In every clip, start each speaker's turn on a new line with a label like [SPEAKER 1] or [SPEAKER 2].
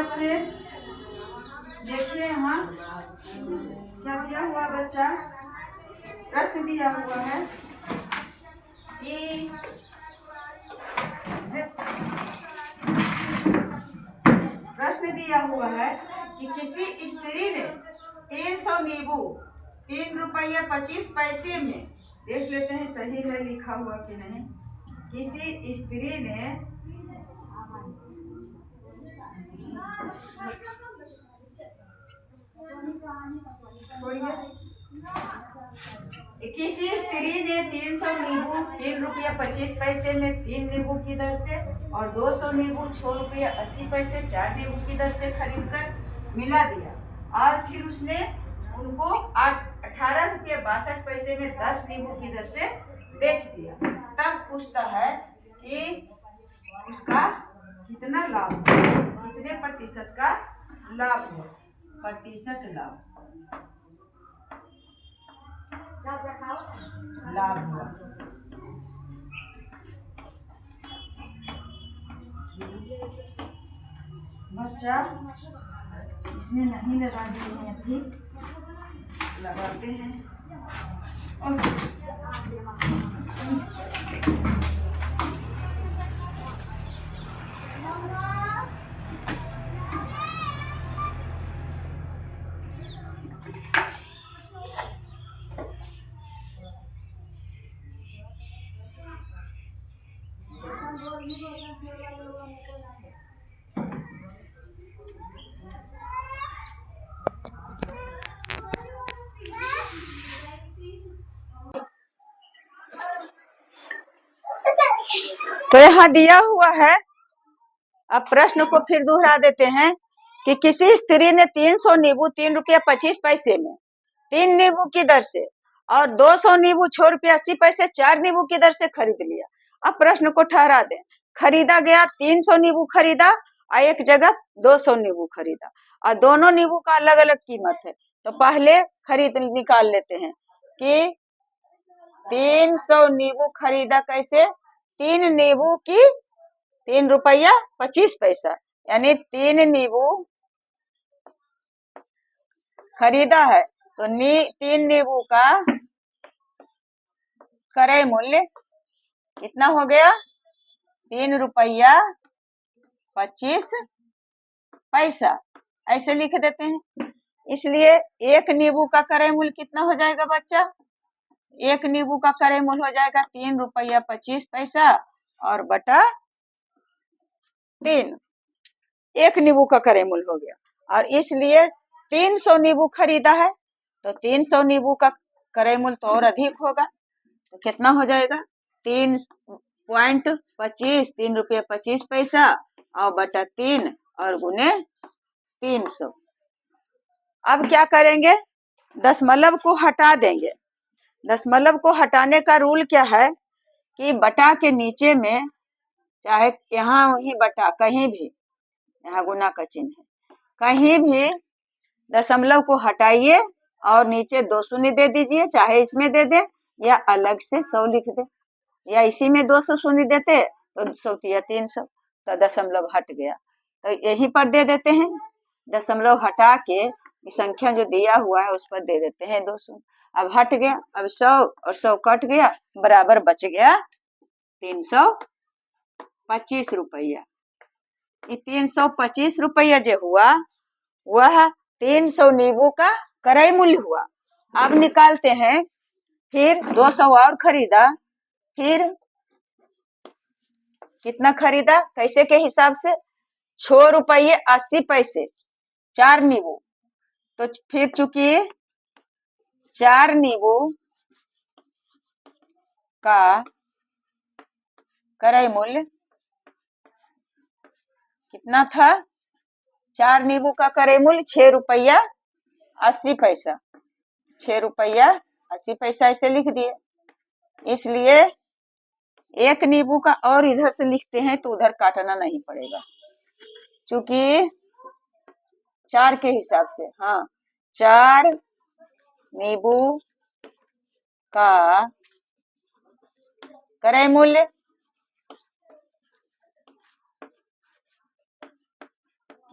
[SPEAKER 1] बच्चे देखिए यहाँ क्या दिया हुआ बच्चा, प्रश्न दिया हुआ है कि प्रश्न दिया हुआ है कि किसी स्त्री ने 300 नींबू 3 रुपया 25 पैसे में, देख लेते हैं सही है लिखा हुआ कि नहीं। किसी स्त्री ने किसी स्त्री ने 300 नींबू 3 रुपया 25 पैसे में 3 नींबू की दर से और 200 नींबू 6 रुपया 80 पैसे 4 नींबू की दर से खरीदकर मिला दिया और फिर उसने उनको 18 रुपया 62 पैसे में 10 नींबू की दर से बेच दिया। तब पूछता है कि उसका कितना लाभ हुआ, कितने प्रतिशत का लाभ हुआ, प्रतिशत लाभ हुआ। बच्चा इसमें नहीं लगा दिए हैं, अभी लगाते हैं। तो यहाँ दिया हुआ है, अब प्रश्न को फिर दोहरा देते हैं कि किसी स्त्री ने 300 नींबू 3 रुपया 25 पैसे में 3 नींबू की दर से और 200 नींबू 6 रुपया 80 पैसे 4 नींबू की दर से खरीद लिया। अब प्रश्न को ठहरा दें। खरीदा गया 300 नींबू खरीदा और एक जगह 200 नींबू खरीदा और दोनों नींबू का अलग अलग कीमत है। तो पहले खरीद निकाल लेते हैं कि 300 नींबू खरीदा कैसे, 3 नींबू की 3 रुपया 25 पैसा, यानी 3 नींबू खरीदा है तो 3 नींबू का क्रय मूल्य कितना हो गया, 3 रुपया 25 पैसा, ऐसे लिख देते हैं। इसलिए एक नींबू का क्रय मूल्य कितना हो जाएगा बच्चा, एक नींबू का क्रय मूल्य हो जाएगा 3 रुपया 25 पैसा और बटा 3, एक नींबू का क्रय मूल्य हो गया। और इसलिए 300 नींबू खरीदा है तो 300 नींबू का क्रय मूल्य तो और अधिक होगा, तो कितना हो जाएगा 3.25, 3 रुपया 25 पैसा और बटा 3 और गुने 300। अब क्या करेंगे, दशमलव को हटा देंगे। दशमलव को हटाने का रूल क्या है कि बटा के नीचे में, चाहे यहाँ वहीं बटा, कहीं भी, यहाँ गुना का चिन्ह है, कहीं भी दशमलव को हटाइए और नीचे 2 शून्य दे दीजिए, चाहे इसमें दे दे या अलग से 100 लिख दे, या इसी में 200 शून्य देते तो 100 या 300, तो दशमलव हट गया। तो यहीं पर दे देते हैं, दशमलव हटा के संख्या जो दिया हुआ है उस पर दे देते हैं 200। अब हट गया, अब 100 और 100 कट गया, बराबर बच गया 325 रुपया। 325 रुपया जो हुआ वह 300 नींबू का क्रय मूल्य हुआ। अब निकालते हैं, फिर 200 और खरीदा, फिर कितना खरीदा, कैसे के हिसाब से, 6 रुपया 80 पैसे 4 नींबू, तो फिर चूंकि 4 नींबू का क्रय मूल्य कितना था, 4 नींबू का क्रय मूल्य 6 रुपया 80 पैसा, 6 रुपया 80 पैसा ऐसे लिख दिए। इसलिए एक नींबू का और इधर से लिखते हैं तो उधर काटना नहीं पड़ेगा, चूंकि 4 के हिसाब से, हाँ, 4 नींबू का क्रय मूल्य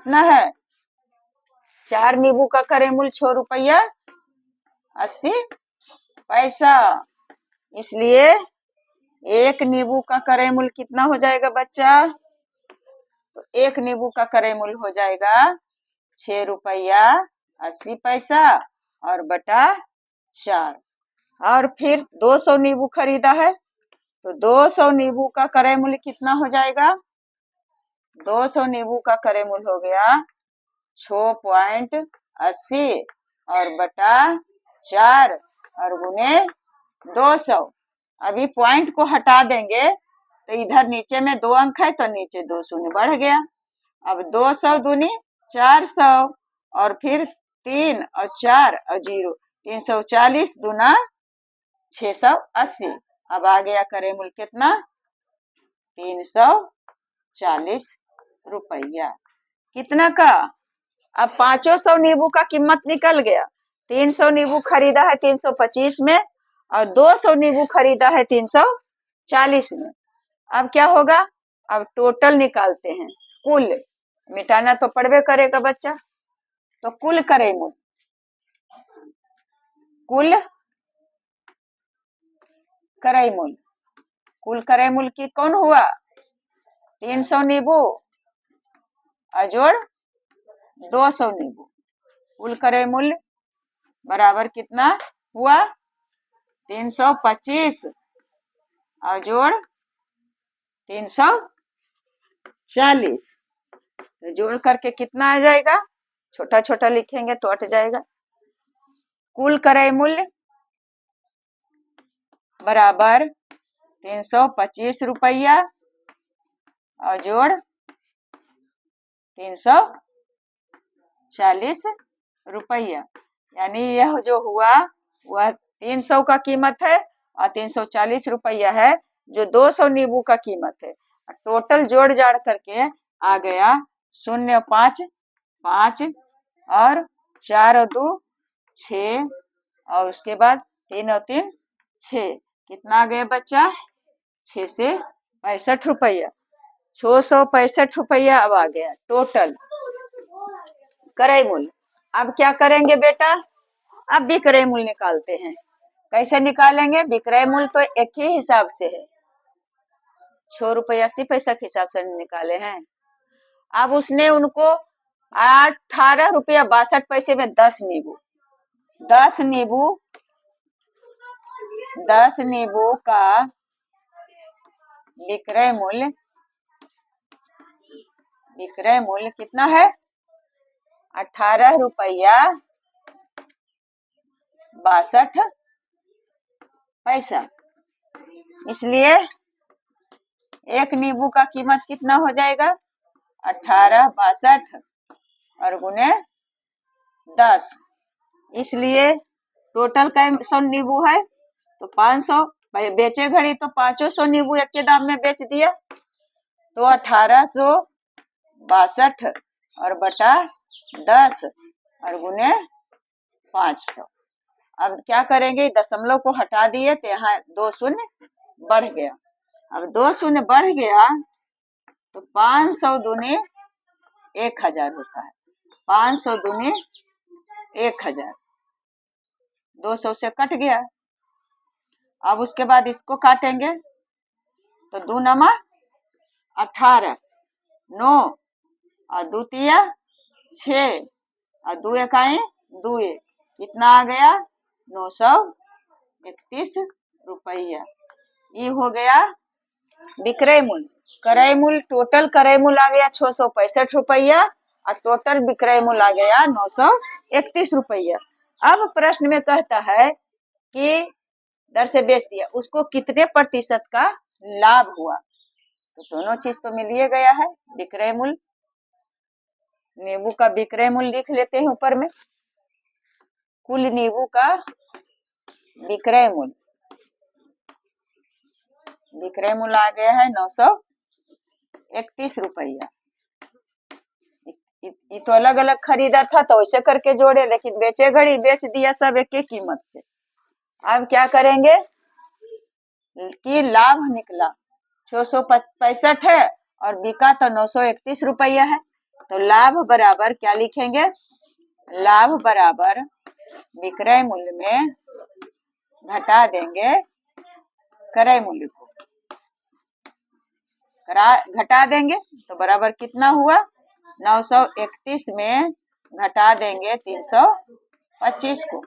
[SPEAKER 1] कितना है? 4 नींबू का क्रय मूल्य 6 रुपया 80 पैसा। इसलिए 1 नींबू का क्रय मूल्य कितना हो जाएगा बच्चा? तो 1 नींबू का क्रय मूल्य हो जाएगा 6 रुपया 80 पैसा और बटा 4। और फिर 200 नींबू खरीदा है तो 200 नींबू का क्रय मूल्य कितना हो जाएगा? 200 नींबू का क्रय मूल्य हो गया 6.80 और बटा 4 और गुने 200। अभी पॉइंट को हटा देंगे तो इधर नीचे में 2 अंक है तो नीचे 2 शून्य बढ़ गया। अब 200 दूनी 400 और फिर 3 और 4 और 0 340 दूना 680। अब आ गया क्रय मूल्य कितना? 340 रुपया। कितना का? अब 500 नींबू का कीमत निकल गया। 300 नींबू खरीदा है 325 में और 200 नींबू खरीदा है 340 में। अब क्या होगा? अब टोटल निकालते हैं। कुल मिटाना तो पड़बे करेगा बच्चा। तो कुल क्रय मूल्य, कुल क्रय मूल्य, कुल क्रय मूल्य की कौन हुआ? 300 नींबू अजोड़ 200 नींबू। कुल क्रय मूल्य बराबर कितना हुआ? 325 और जोड़ 340। तो जोड़ करके कितना आ जाएगा? छोटा छोटा लिखेंगे तो अट जाएगा। कुल क्रय मूल्य बराबर 325 रुपया और जोड़ 340 रुपया। यानी यह जो हुआ वह 300 का कीमत है और 340 रुपया है जो 200 नींबू का कीमत है। टोटल जोड़ जाड़ करके आ गया 0.5 और 4 और 2 6 और उसके बाद 3 और 3 6। कितना आ गया बच्चा? 6 से 65 रुपया। 665 रुपया अब आ गया टोटल क्रय मूल्य। अब क्या करेंगे बेटा? अब विक्रय मूल्य निकालते हैं। कैसे निकालेंगे? विक्रय मूल्य तो एक ही हिसाब से है, 6 रुपया 80 पैसा के हिसाब से निकाले हैं। अब उसने उनको 18 रुपया 62 पैसे में 10 नींबू, 10 नींबू का विक्रय मूल्य कितना है? 18 रुपया 62 पैसा। इसलिए 1 नींबू का कीमत कितना हो जाएगा? 18.62 और गुने 10। इसलिए टोटल कैसा नींबू है? तो 500। बेचे घड़ी तो 500 नींबू एक के दाम में बेच दिया तो 1862 और बटा 10 और गुने 500। अब क्या करेंगे? दशमलव को हटा दिए तो यहाँ 2 शून्य बढ़ गया। अब 2 शून्य बढ़ गया तो 500 दूनी 1000 होता है। 500 दूनी 1000, 200 से कट गया। अब उसके बाद इसको काटेंगे तो 2 नमा 18, 9 और 2 तिया 6 और 2 इकाई 2। कितना आ गया? 931 रुपया। ये हो गया विक्रय मूल्य। क्रय मूल्य टोटल क्रय मूल्य आ गया 665 रुपया और टोटल विक्रय मूल्य आ गया 931 रुपया। अब प्रश्न में कहता है कि दर से बेच दिया, उसको कितने प्रतिशत का लाभ हुआ? तो दोनों चीज तो मिलिए गया है। विक्रय मूल्य, नींबू का विक्रय मूल्य लिख लेते हैं ऊपर में। कुल नींबू का विक्रय मूल्य आ गया है 931 रुपया। ये तो अलग अलग खरीदा था तो वैसे करके जोड़े, लेकिन बेचे घड़ी बेच दिया सब एक ही कीमत से। अब क्या करेंगे कि लाभ निकला 665 है और बिका तो 931 रुपया है। तो लाभ बराबर क्या लिखेंगे? लाभ बराबर विक्रय मूल्य में घटा देंगे क्रय मूल्य को, घटा देंगे तो बराबर कितना हुआ? 931 में घटा देंगे 325 को,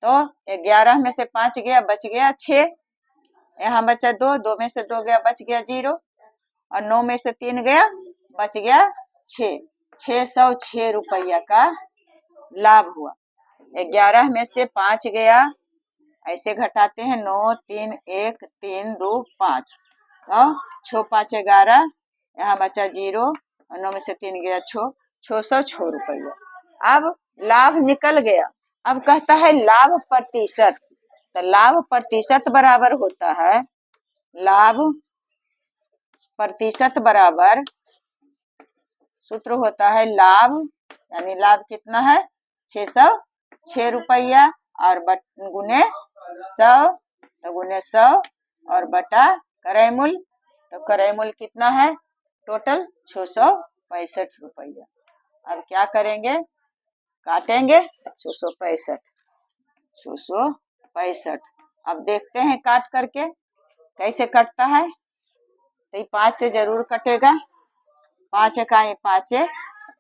[SPEAKER 1] तो 11 में से 5 गया, बच गया 6, यहाँ बचा 2, 2 में से 2 गया, बच गया 0, और 9 में से 3 गया, बच गया 6। 606 रुपया का लाभ हुआ। 11 में से 5 गया, ऐसे घटाते हैं 9 3 1 3 2 5, तो 6 5 11, यहाँ बचा 0, और 9 में से 3 गया 6, 606 रुपया। अब लाभ निकल गया। अब कहता है लाभ प्रतिशत, तो लाभ प्रतिशत बराबर होता है, लाभ प्रतिशत बराबर सूत्र होता है लाभ, यानी लाभ कितना है? 606 रुपया, और गुने 100, तो गुने 100 और बटा क्रय मूल्य, तो क्रय मूल्य कितना है? टोटल 665 रुपया। अब क्या करेंगे? काटेंगे 665, 665। अब देखते हैं काट करके कैसे कटता है। तो 5 से जरूर कटेगा, 5 इकाई 5,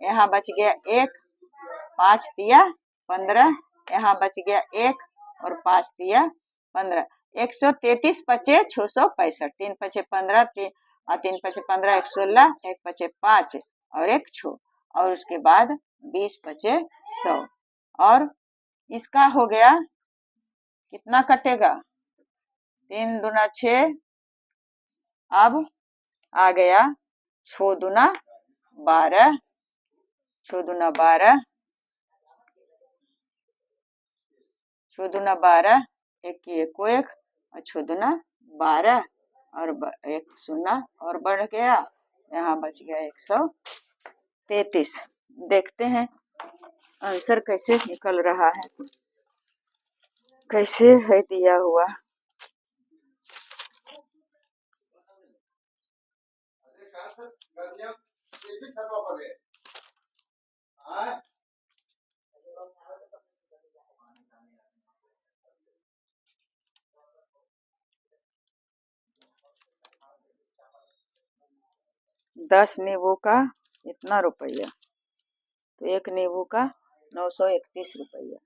[SPEAKER 1] यहाँ बच गया 1, 5 दिया 15, यहाँ बच गया 1 और 5 दिया 15, 133 पचे 665, 3 पचे 15, 3 पचे 15, 116, 1 पचे 5 और 1 6, और उसके बाद 20 पचे 100, और इसका हो गया कितना कटेगा? 3 दूना 6, अब आ गया 6 दूना 12, 6 दूना 12, 6 दूना 12, 1 की 1 को 1, और 6 दूना 12, और 1 शून्य और बढ़ गया, यहाँ बच गया 133। देखते हैं आंसर कैसे निकल रहा है, कैसे है दिया हुआ। दस नींबू का इतना रुपया, तो एक नींबू का 931 रुपया,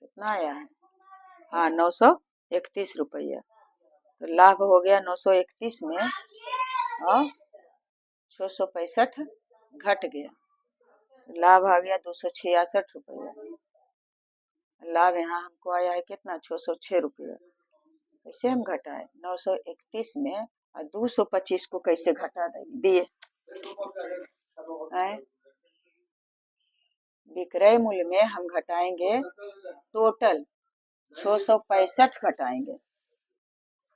[SPEAKER 1] कितना आया है? हाँ 931 रुपया। तो लाभ हो गया 931 में, और 665 घट गया, लाभ आ गया 266 रुपया। लाभ यहाँ हमको आया है कितना? 606 रुपया। कैसे हम घटाए? 931 में और 225 को कैसे घटा दिए? विक्रय मूल्य में हम घटाएंगे टोटल 665 घटाएंगे,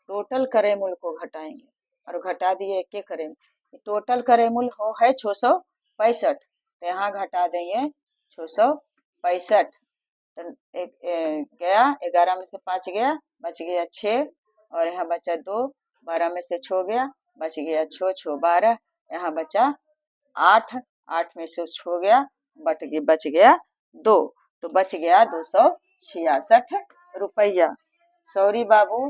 [SPEAKER 1] टोटल क्रय मूल्य को घटाएंगे, और घटा दिए एक एक क्रय, टोटल क्रय मूल्य हो है 665, तो यहाँ घटा देंगे 665, तो गया 11 में से 5 गया, बच गया 6, और यहाँ बचा 2, 12 में से 6 गया, बच गया 6 6 12, यहाँ बचा 8, 8 में से 6 गया, बच गया 2, तो बच गया 266 रुपया। सॉरी बाबू,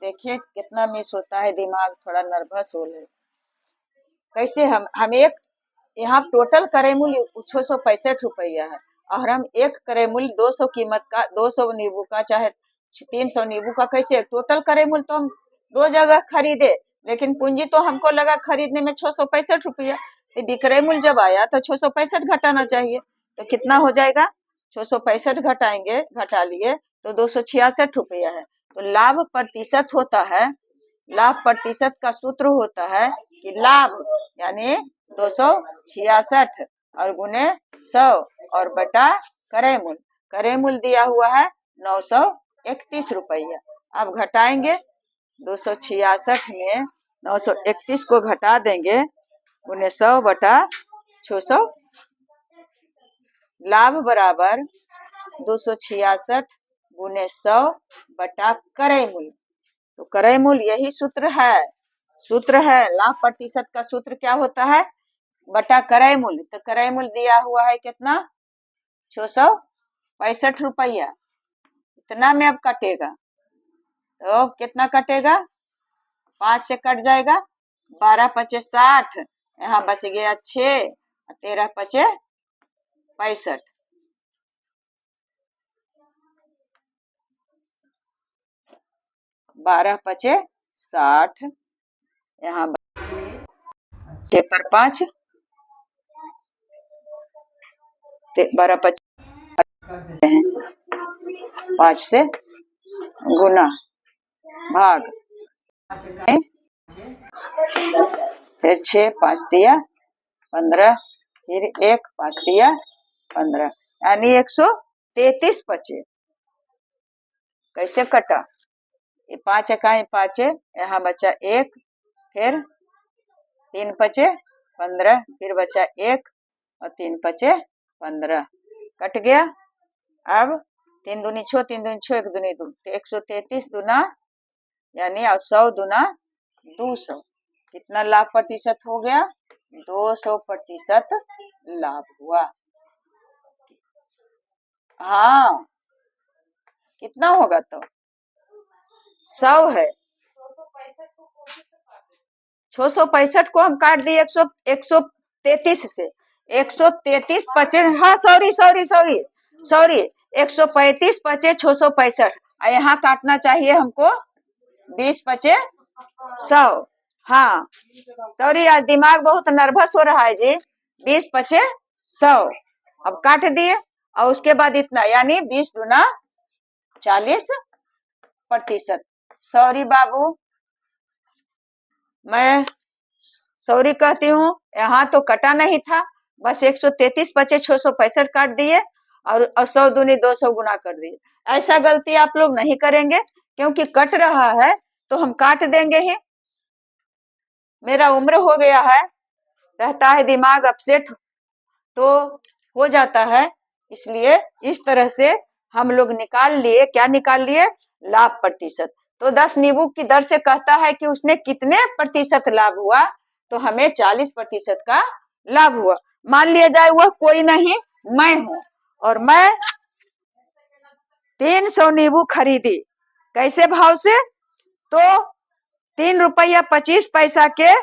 [SPEAKER 1] देखिए कितना मिस होता है, दिमाग थोड़ा नर्वस हो रहा है। कैसे हम एक, यहाँ टोटल क्रय मूल्य 665 रुपया है, और हम एक क्रय मूल्य 200 कीमत का, 200 नींबू का चाहे 300 नींबू का, कैसे टोटल क्रय मूल्य तो हम 2 जगह खरीदे, लेकिन पूंजी तो हमको लगा खरीदने में 665 रुपया, तो विक्रय मूल्य जब आया तो 665 घटाना चाहिए, तो कितना हो जाएगा? 665 घटाएंगे, घटा लिए तो 266 रुपया है। तो लाभ प्रतिशत होता है, लाभ प्रतिशत का सूत्र होता है कि लाभ यानी 266 और गुने 100 और बटा क्रय मूल्य, क्रय मूल्य दिया हुआ है 931 रुपया। अब घटाएंगे 266 में 931 को घटा देंगे, गुने 100 बटा 600, लाभ बराबर 266 गुने 100 बटा क्रय मूल्य। तो क्रय मूल्य यही सूत्र है, लाभ प्रतिशत का सूत्र क्या होता है? बटा क्रय मूल्य, तो क्रय मूल्य दिया हुआ है कितना, 665 रुपया। इतना में अब कटेगा तो कितना कटेगा, 5 से कट जाएगा, 12 पचे 60, यहाँ बच गया 6, 13 पचे 65, 12 पचे 60, यहाँ 6 पर 5, 12 पचे 5 से गुना भाग, फिर 6 5 दिया 15, फिर 1 5 दिया 15, यानी 133 बचे। कैसे कटा, ये 5 इकाई 5 है, यहाँ बचा 1, फिर 3 बचे 15, फिर बचा 1 और 3 बचे 15, कट गया। अब 3 दूनी 6, 3 दूनी 6, 1 दूनी 2, 133 दूना यानी 100 दूना 200, कितना लाभ प्रतिशत हो गया, 200% लाभ हुआ। हाँ, कितना होगा तो 100 है, 665 को हम काट दिए 133 से, 133 पचे, हाँ सॉरी सॉरी सॉरी सॉरी 135 पचे 665, यहाँ काटना चाहिए हमको 20 पचे 100। हाँ सॉरी, आज दिमाग बहुत नर्वस हो रहा है जी। 20 पचे 100, अब काट दिए और उसके बाद इतना, यानी 20 दूना 40%। सॉरी बाबू, मैं सॉरी कहती हूँ, यहाँ तो कटा नहीं था, बस 133 पचे 665 काट दिए और 100 दूनी 200 गुना कर दिए। ऐसा गलती आप लोग नहीं करेंगे, क्योंकि कट रहा है तो हम काट देंगे ही। मेरा उम्र हो गया है, रहता है दिमाग अपसेट तो हो जाता है, इसलिए इस तरह से हम लोग निकाल लिए। क्या निकाल लिए, लाभ प्रतिशत। तो 10 नींबू की दर से कहता है कि उसने कितने प्रतिशत लाभ हुआ, तो हमें 40% का लाभ हुआ। मान लिया जाए वह कोई नहीं, मैं हूं, और मैं 300 नींबू खरीदी, कैसे भाव से, तो 3 रुपया 25 पैसा के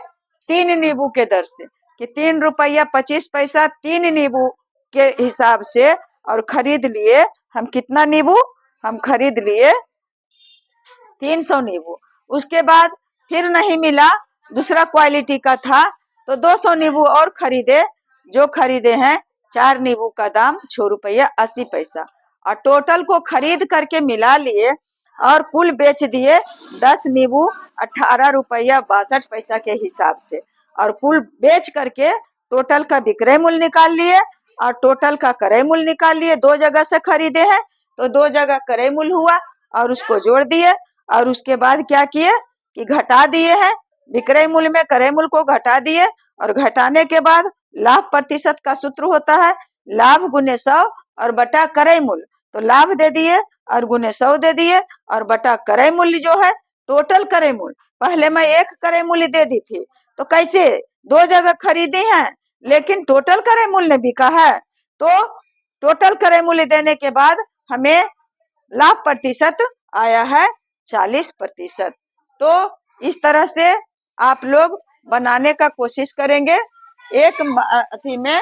[SPEAKER 1] 3 नींबू के दर से, कि 3 रुपया 25 पैसा 3 नींबू के हिसाब से, और खरीद लिए हम कितना नींबू, हम खरीद लिए 300 नींबू। उसके बाद फिर नहीं मिला, दूसरा क्वालिटी का था, तो 200 नींबू और खरीदे, जो खरीदे हैं 4 नींबू का दाम 6 रुपया 80 पैसा, और टोटल को खरीद करके मिला लिए और कुल बेच दिए 10 नींबू 18 रुपया 62 पैसा के हिसाब से, और कुल बेच करके टोटल का विक्रय मूल्य निकाल लिए और टोटल का क्रय मूल्य निकाल लिए। 2 जगह से खरीदे हैं तो 2 जगह क्रय मूल्य हुआ और उसको जोड़ दिए, और उसके बाद क्या किए कि घटा दिए हैं, विक्रय मूल्य में क्रय मूल्य को घटा दिए, और घटाने के बाद लाभ प्रतिशत का सूत्र होता है लाभ गुने 100 और बटा क्रय मूल्य, तो लाभ दे दिए और गुने 100 दे दिए और बटा क्रय मूल्य जो है टोटल क्रय मूल्य। पहले मैं एक क्रय मूल्य दे दी थी, तो कैसे 2 जगह खरीदी हैं लेकिन टोटल क्रय मूल्य बिका है, तो टोटल क्रय मूल्य देने के बाद हमें लाभ प्रतिशत आया है 40%। तो इस तरह से आप लोग बनाने का कोशिश करेंगे। एक अथी में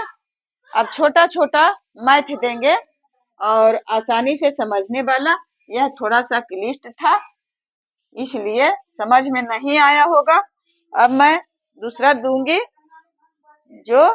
[SPEAKER 1] अब छोटा छोटा मैथ देंगे और आसानी से समझने वाला, यह थोड़ा सा क्लिष्ट था इसलिए समझ में नहीं आया होगा। अब मैं दूसरा दूंगी जो